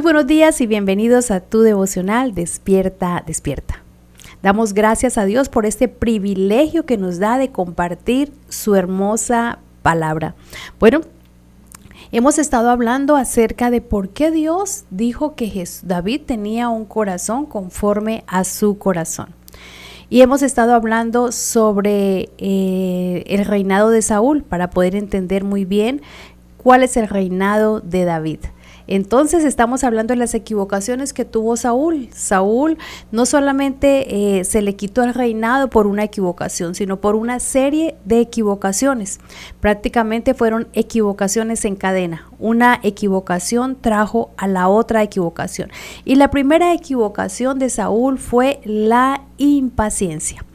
buenos días y bienvenidos a tu devocional Despierta, Despierta. Damos gracias a Dios por este privilegio que nos da de compartir su hermosa palabra. Bueno, hemos estado hablando acerca de por qué Dios dijo que David tenía un corazón conforme a su corazón. Y hemos estado hablando sobre el reinado de Saúl para poder entender muy bien cuál es el reinado de David. Entonces estamos hablando de las equivocaciones que tuvo Saúl. Saúl no solamente se le quitó el reinado por una equivocación, sino por una serie de equivocaciones. Prácticamente fueron equivocaciones en cadena. Una equivocación trajo a la otra equivocación. Y la primera equivocación de Saúl fue la impaciencia.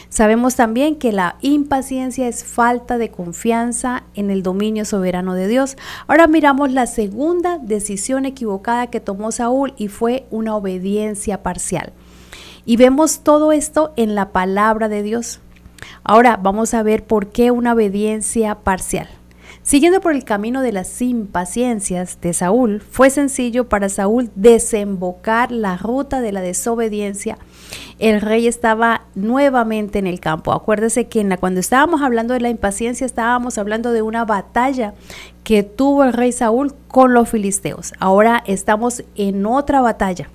Sabemos también que la impaciencia es falta de confianza en el dominio soberano de Dios. Ahora miramos la segunda decisión equivocada que tomó Saúl y fue una obediencia parcial. Y vemos todo esto en la palabra de Dios. Ahora vamos a ver por qué una obediencia parcial. Siguiendo por el camino de las impaciencias de Saúl, fue sencillo para Saúl desembocar la ruta de la desobediencia. El rey estaba nuevamente en el campo. Acuérdese que cuando estábamos hablando de la impaciencia, estábamos hablando de una batalla que tuvo el rey Saúl con los filisteos. Ahora estamos en otra batalla,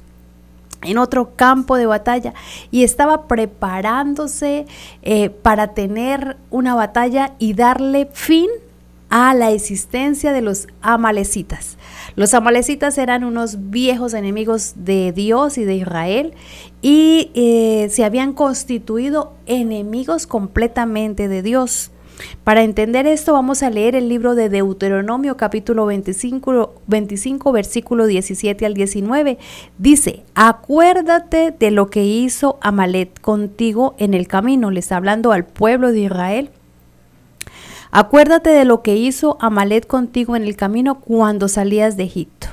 en otro campo de batalla, y estaba preparándose para tener una batalla y darle fin a la existencia de los amalecitas. Los amalecitas eran unos viejos enemigos de Dios y de Israel y se habían constituido enemigos completamente de Dios. Para entender esto vamos a leer el libro de Deuteronomio capítulo 25 versículo 17 al 19. Dice: acuérdate de lo que hizo Amalec contigo en el camino. Le está hablando al pueblo de Israel. Acuérdate de lo que hizo Amalec contigo en el camino cuando salías de Egipto,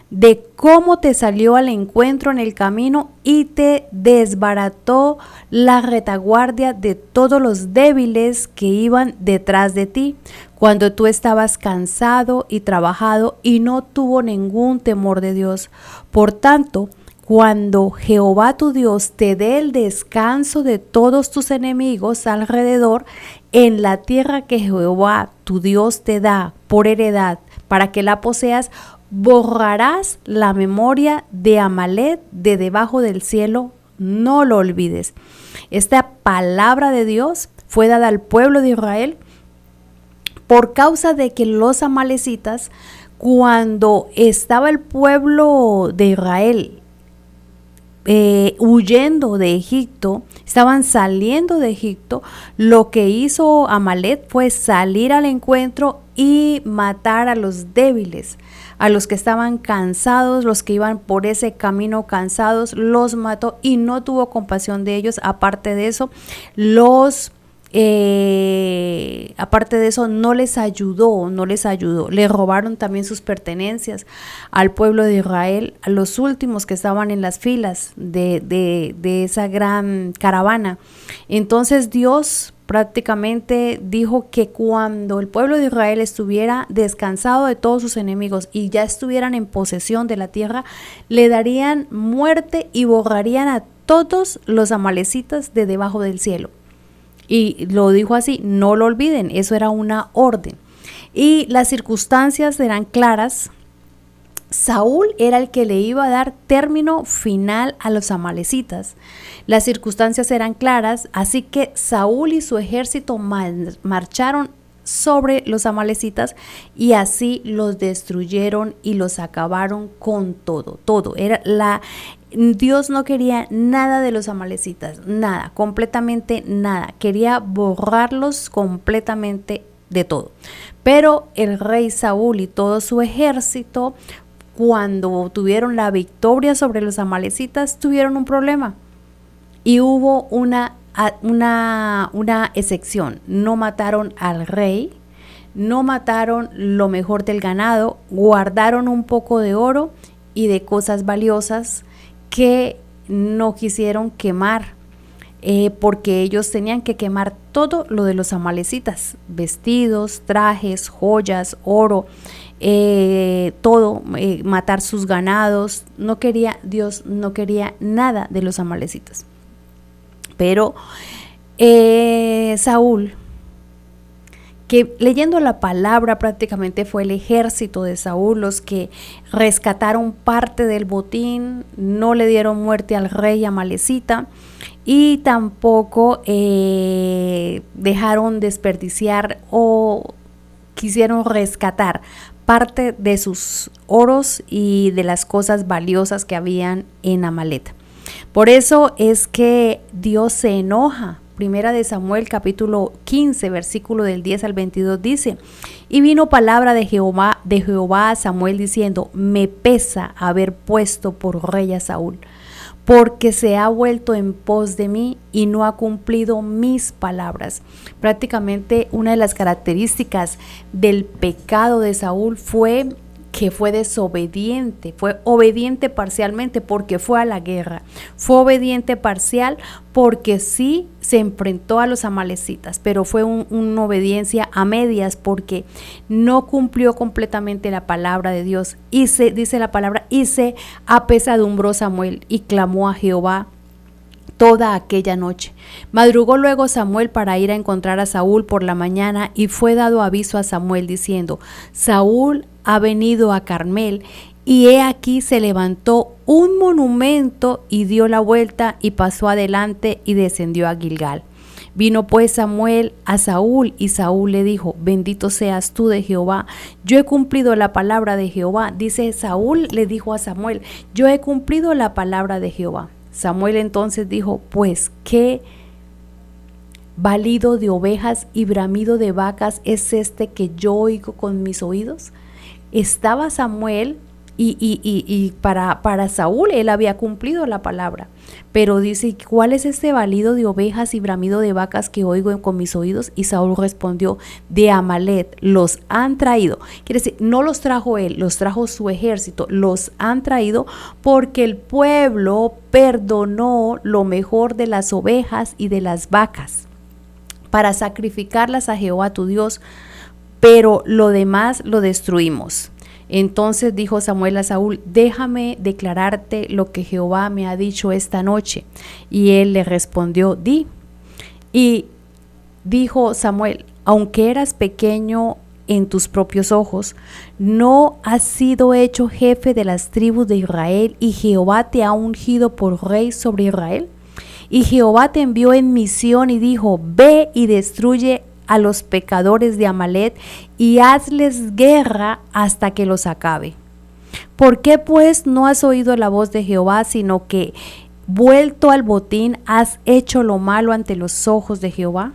de cómo te salió al encuentro en el camino y te desbarató la retaguardia de todos los débiles que iban detrás de ti, cuando tú estabas cansado y trabajado y no tuvo ningún temor de Dios. Por tanto, cuando Jehová tu Dios te dé el descanso de todos tus enemigos alrededor, en la tierra que Jehová tu Dios te da por heredad para que la poseas, borrarás la memoria de Amalec de debajo del cielo, no lo olvides. Esta palabra de Dios fue dada al pueblo de Israel por causa de que los amalecitas, cuando estaba el pueblo de Israel huyendo de Egipto, estaban saliendo de Egipto, lo que hizo Amalec fue salir al encuentro y matar a los débiles, a los que estaban cansados, los que iban por ese camino cansados, los mató y no tuvo compasión de ellos. Aparte de eso, no les ayudó, le robaron también sus pertenencias al pueblo de Israel, a los últimos que estaban en las filas de esa gran caravana. Entonces Dios prácticamente dijo que cuando el pueblo de Israel estuviera descansado de todos sus enemigos y ya estuvieran en posesión de la tierra, le darían muerte y borrarían a todos los amalecitas de debajo del cielo. Y lo dijo así, no lo olviden, eso era una orden. Y las circunstancias eran claras. Saúl era el que le iba a dar término final a los amalecitas. Las circunstancias eran claras, así que Saúl y su ejército marcharon sobre los amalecitas y así los destruyeron y los acabaron con todo. Dios no quería nada de los amalecitas, nada, completamente nada. Quería borrarlos completamente de todo. Pero el rey Saúl y todo su ejército, cuando tuvieron la victoria sobre los amalecitas, tuvieron un problema. Y hubo una excepción. No mataron al rey, no mataron lo mejor del ganado, guardaron un poco de oro y de cosas valiosas que no quisieron quemar. porque ellos tenían que quemar todo lo de los amalecitas, vestidos, trajes, joyas, oro, todo, matar sus ganados. Dios no quería nada de los amalecitas. Pero Saúl, que leyendo la palabra prácticamente fue el ejército de Saúl los que rescataron parte del botín, no le dieron muerte al rey amalecita y tampoco dejaron desperdiciar o quisieron rescatar parte de sus oros y de las cosas valiosas que habían en Amalec. Por eso es que Dios se enoja. Primera de Samuel capítulo 15 versículo del 10 al 22 dice: y vino palabra de Jehová a Samuel diciendo: me pesa haber puesto por rey a Saúl, porque se ha vuelto en pos de mí y no ha cumplido mis palabras. Prácticamente una de las características del pecado de Saúl fue que fue desobediente, fue obediente parcialmente porque fue a la guerra, fue obediente parcial porque sí se enfrentó a los amalecitas, pero fue una obediencia a medias porque no cumplió completamente la palabra de Dios. Dice la palabra, y se apesadumbró Samuel y clamó a Jehová toda aquella noche. Madrugó luego Samuel para ir a encontrar a Saúl por la mañana, y fue dado aviso a Samuel diciendo: Saúl ha venido a Carmel, y he aquí se levantó un monumento y dio la vuelta y pasó adelante y descendió a Gilgal. Vino pues Samuel a Saúl, y Saúl le dijo: bendito seas tú de Jehová, yo he cumplido la palabra de Jehová. Dice Saúl le dijo a Samuel: yo he cumplido la palabra de Jehová. Samuel entonces dijo: pues qué balido de ovejas y bramido de vacas es este que yo oigo con mis oídos. Estaba Samuel y para Saúl él había cumplido la palabra, pero dice: ¿cuál es este balido de ovejas y bramido de vacas que oigo con mis oídos? Y Saúl respondió: de Amalec los han traído. Quiere decir, no los trajo él, los trajo su ejército, los han traído porque el pueblo perdonó lo mejor de las ovejas y de las vacas para sacrificarlas a Jehová tu Dios, pero lo demás lo destruimos. Entonces dijo Samuel a Saúl: déjame declararte lo que Jehová me ha dicho esta noche. Y él le respondió: di. Y dijo Samuel: aunque eras pequeño en tus propios ojos, no has sido hecho jefe de las tribus de Israel, y Jehová te ha ungido por rey sobre Israel. Y Jehová te envió en misión y dijo: ve y destruye a los pecadores de Amalec y hazles guerra hasta que los acabe. ¿Por qué pues no has oído la voz de Jehová, sino que vuelto al botín has hecho lo malo ante los ojos de Jehová?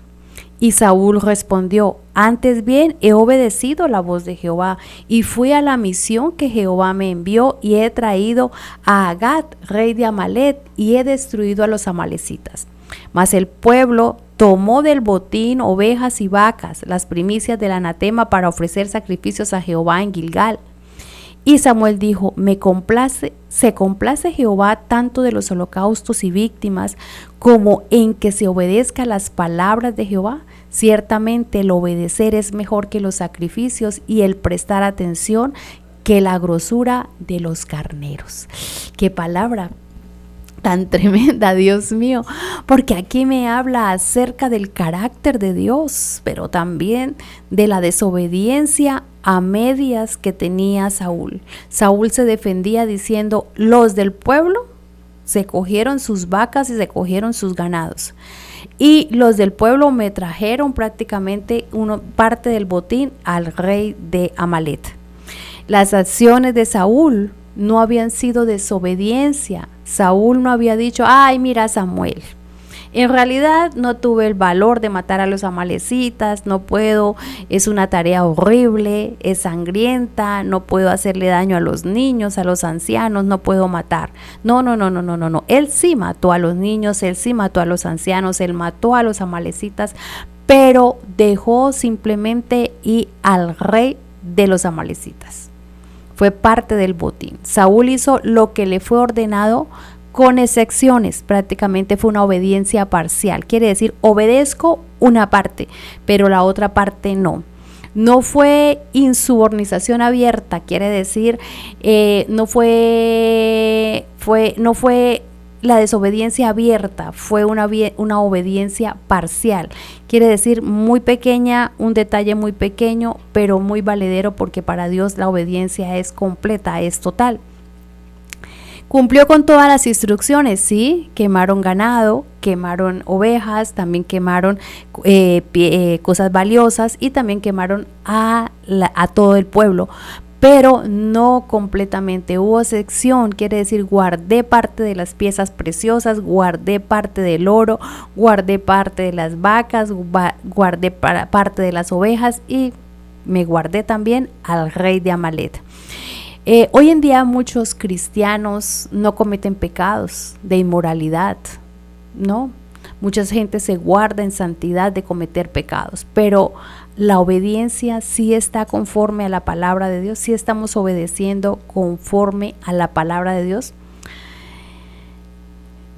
Y Saúl respondió: antes bien he obedecido la voz de Jehová y fui a la misión que Jehová me envió, y he traído a Agag, rey de Amalec, y he destruido a los amalecitas. Mas el pueblo tomó del botín ovejas y vacas, las primicias del anatema, para ofrecer sacrificios a Jehová en Gilgal. Y Samuel dijo: se complace Jehová tanto de los holocaustos y víctimas como en que se obedezca las palabras de Jehová. Ciertamente el obedecer es mejor que los sacrificios, y el prestar atención que la grosura de los carneros. ¡Qué palabra tan tremenda, Dios mío! Porque aquí me habla acerca del carácter de Dios, pero también de la desobediencia a medias que tenía Saúl. Saúl se defendía diciendo: los del pueblo se cogieron sus vacas y se cogieron sus ganados, y los del pueblo me trajeron prácticamente parte del botín al rey de Amalec. Las acciones de Saúl no habían sido desobediencia. Saúl no había dicho: ay, mira, Samuel, en realidad no tuve el valor de matar a los amalecitas, no puedo, es una tarea horrible, es sangrienta, no puedo hacerle daño a los niños, a los ancianos, no puedo matar. No. Él sí mató a los niños, él sí mató a los ancianos, él mató a los amalecitas, pero dejó simplemente ir al rey de los amalecitas. Fue parte del botín. Saúl hizo lo que le fue ordenado con excepciones. Prácticamente fue una obediencia parcial. Quiere decir, obedezco una parte, pero la otra parte no. No fue insubordinación abierta, quiere decir, no fue la desobediencia abierta, fue una obediencia parcial. Quiere decir muy pequeña, un detalle muy pequeño, pero muy valedero, porque para Dios la obediencia es completa, es total. Cumplió con todas las instrucciones, sí, quemaron ganado, quemaron ovejas, también quemaron cosas valiosas y también quemaron a todo el pueblo, pero no completamente. Hubo excepción, quiere decir, guardé parte de las piezas preciosas, guardé parte del oro, guardé parte de las vacas, guardé parte de las ovejas y me guardé también al rey de Amalek. Hoy en día muchos cristianos no cometen pecados de inmoralidad, ¿no? Mucha gente se guarda en santidad de cometer pecados, pero la obediencia sí está conforme a la palabra de Dios, sí estamos obedeciendo conforme a la palabra de Dios.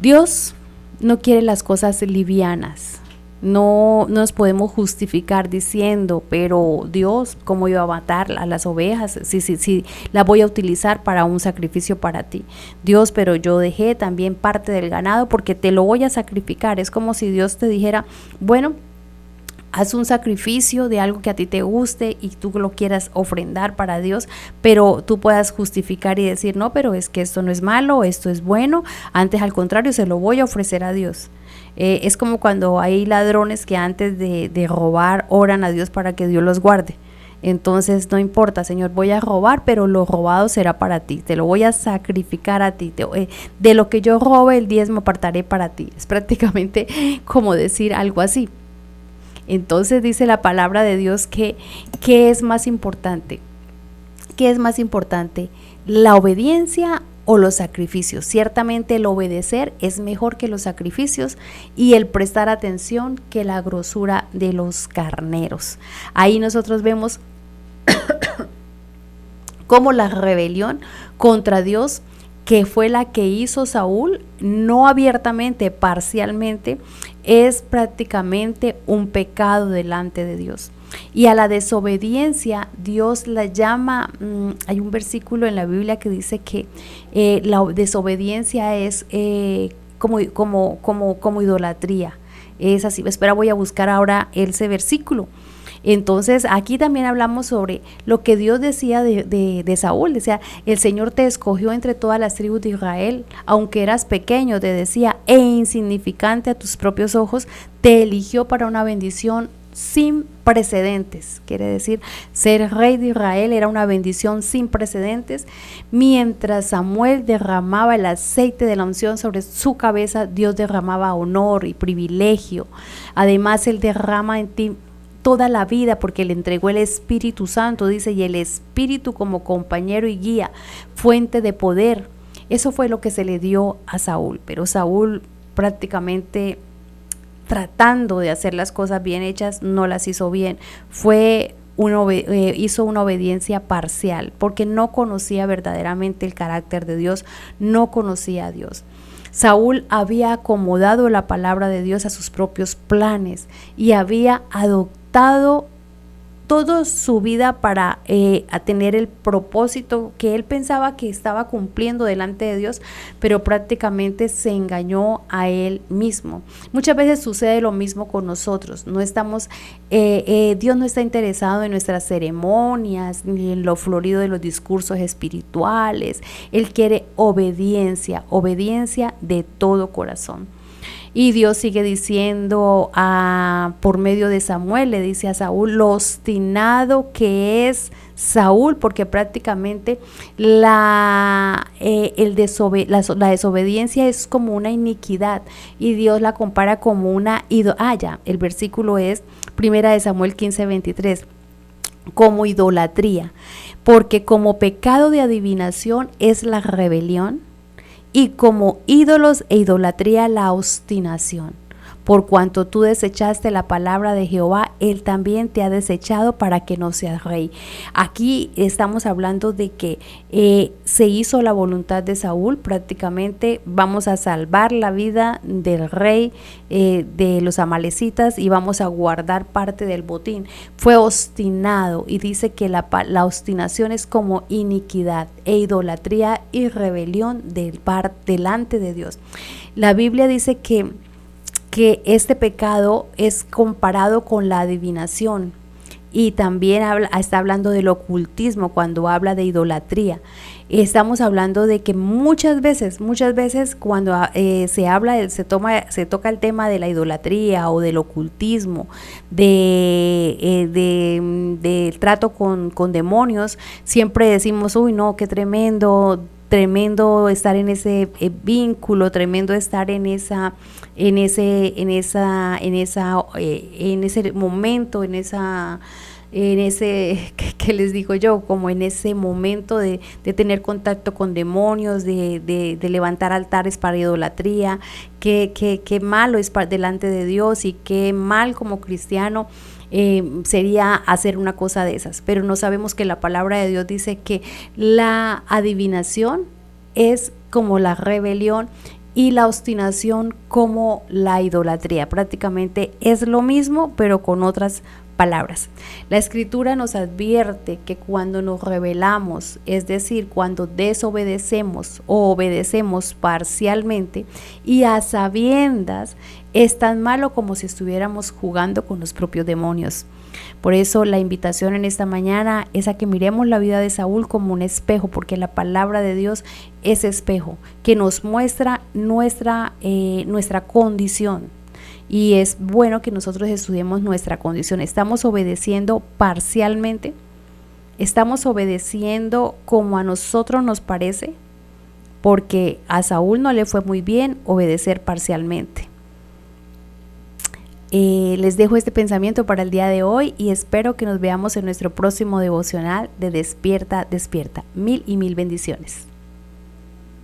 Dios no quiere las cosas livianas. No nos podemos justificar diciendo, pero Dios, ¿cómo iba a matar a las ovejas? Sí, la voy a utilizar para un sacrificio para ti. Dios, pero yo dejé también parte del ganado porque te lo voy a sacrificar. Es como si Dios te dijera, bueno, haz un sacrificio de algo que a ti te guste y tú lo quieras ofrendar para Dios, pero tú puedas justificar y decir, no, pero es que esto no es malo, esto es bueno, antes al contrario se lo voy a ofrecer a Dios. Es como cuando hay ladrones que antes de robar oran a Dios para que Dios los guarde. Entonces no importa, Señor, voy a robar, pero lo robado será para ti, te lo voy a sacrificar a ti, de lo que yo robe el diezmo apartaré para ti. Es prácticamente como decir algo así. Entonces dice la palabra de Dios que ¿qué es más importante? ¿Qué es más importante? ¿La obediencia o los sacrificios? Ciertamente el obedecer es mejor que los sacrificios y el prestar atención que la grosura de los carneros. Ahí nosotros vemos cómo la rebelión contra Dios, que fue la que hizo Saúl, no abiertamente, parcialmente, es prácticamente un pecado delante de Dios. Y a la desobediencia Dios la llama, hay un versículo en la Biblia que dice que la desobediencia es como idolatría. Es así, espera, voy a buscar ahora ese versículo. Entonces aquí también hablamos sobre lo que Dios decía de Saúl. Decía, el Señor te escogió entre todas las tribus de Israel, aunque eras pequeño, te decía, e insignificante a tus propios ojos, te eligió para una bendición sin precedentes. Quiere decir, ser rey de Israel era una bendición sin precedentes. Mientras Samuel derramaba el aceite de la unción sobre su cabeza, Dios derramaba honor y privilegio. Además, Él derrama en ti toda la vida porque le entregó el Espíritu Santo, dice, y el Espíritu como compañero y guía, fuente de poder. Eso fue lo que se le dio a Saúl, pero Saúl prácticamente tratando de hacer las cosas bien hechas, no las hizo bien. Hizo una obediencia parcial, porque no conocía verdaderamente el carácter de Dios, no conocía a Dios. Saúl había acomodado la palabra de Dios a sus propios planes y había adoptado toda su vida para tener el propósito que él pensaba que estaba cumpliendo delante de Dios, pero prácticamente se engañó a él mismo. Muchas veces sucede lo mismo con nosotros. No estamos, Dios no está interesado en nuestras ceremonias ni en lo florido de los discursos espirituales. Él quiere obediencia de todo corazón. Y Dios sigue diciendo por medio de Samuel, le dice a Saúl lo obstinado que es Saúl, porque prácticamente la desobediencia es como una iniquidad y Dios la compara como una idolatría. El versículo es 1 Samuel 15:23, como idolatría, porque como pecado de adivinación es la rebelión, y como ídolos e idolatría la obstinación. por cuanto tú desechaste la palabra de Jehová, él también te ha desechado para que no seas rey. Aquí estamos hablando de que se hizo la voluntad de Saúl, prácticamente vamos a salvar la vida del rey de los amalecitas y vamos a guardar parte del botín. Fue obstinado y dice que la obstinación es como iniquidad e idolatría y rebelión delante de Dios. La Biblia dice que este pecado es comparado con la adivinación y también está hablando del ocultismo cuando habla de idolatría. Estamos hablando de que muchas veces cuando se toca el tema de la idolatría o del ocultismo, del trato con demonios, siempre decimos, uy no, qué tremendo estar en ese vínculo, tremendo estar en ese momento, ¿qué les digo yo? Como en ese momento de tener contacto con demonios, de levantar altares para idolatría, qué malo es delante de Dios y qué mal como cristiano sería hacer una cosa de esas. Pero no sabemos que la palabra de Dios dice que la adivinación es como la rebelión y la obstinación como la idolatría. Prácticamente es lo mismo, pero con otras palabras. La escritura nos advierte que cuando nos rebelamos, es decir, cuando desobedecemos o obedecemos parcialmente y a sabiendas, es tan malo como si estuviéramos jugando con los propios demonios. Por eso la invitación en esta mañana es a que miremos la vida de Saúl como un espejo, porque la palabra de Dios es espejo que nos muestra nuestra condición. Y es bueno que nosotros estudiemos nuestra condición. ¿Estamos obedeciendo parcialmente? ¿Estamos obedeciendo como a nosotros nos parece? Porque a Saúl no le fue muy bien obedecer parcialmente. Les dejo este pensamiento para el día de hoy y espero que nos veamos en nuestro próximo devocional de Despierta, Despierta. 1000 y 1000 bendiciones.